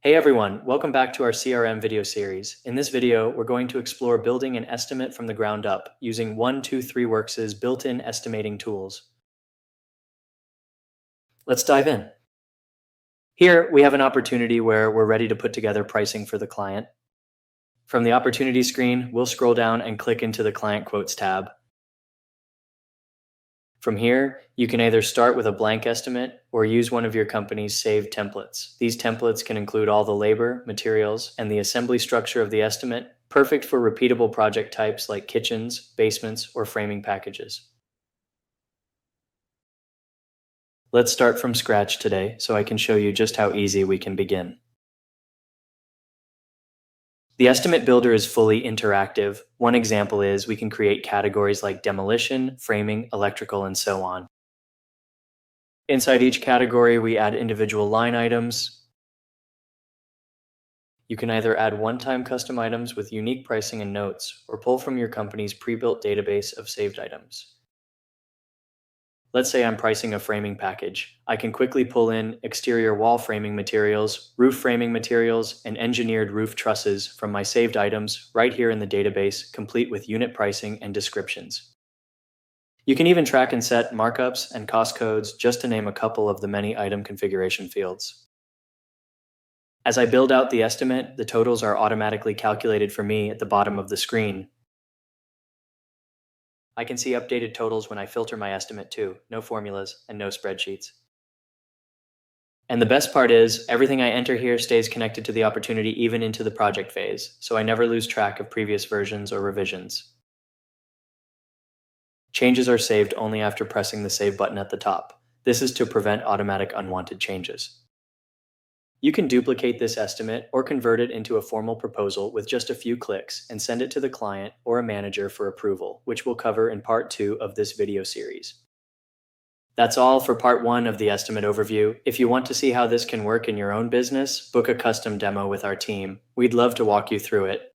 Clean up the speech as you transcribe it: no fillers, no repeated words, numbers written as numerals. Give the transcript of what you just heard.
Hey everyone, welcome back to our CRM video series. In this video, we're going to explore building an estimate from the ground up using 123Works' built-in estimating tools. Let's dive in. Here, we have an opportunity where we're ready to put together pricing for the client. From the opportunity screen, we'll scroll down and click into the Client Quotes tab. From here, you can either start with a blank estimate or use one of your company's saved templates. These templates can include all the labor, materials, and the assembly structure of the estimate, perfect for repeatable project types like kitchens, basements, or framing packages. Let's start from scratch today so I can show you just how easy we can begin. The estimate builder is fully interactive. One example is we can create categories like demolition, framing, electrical, and so on. Inside each category, we add individual line items. You can either add one-time custom items with unique pricing and notes, or pull from your company's pre-built database of saved items. Let's say I'm pricing a framing package. I can quickly pull in exterior wall framing materials, roof framing materials, and engineered roof trusses from my saved items right here in the database, complete with unit pricing and descriptions. You can even track and set markups and cost codes, just to name a couple of the many item configuration fields. As I build out the estimate, the totals are automatically calculated for me at the bottom of the screen. I can see updated totals when I filter my estimate too, no formulas and no spreadsheets. And the best part is, everything I enter here stays connected to the opportunity even into the project phase, so I never lose track of previous versions or revisions. Changes are saved only after pressing the Save button at the top. This is to prevent automatic unwanted changes. You can duplicate this estimate or convert it into a formal proposal with just a few clicks and send it to the client or a manager for approval, which we'll cover in part 2 of this video series. That's all for part 1 of the estimate overview. If you want to see how this can work in your own business, book a custom demo with our team. We'd love to walk you through it.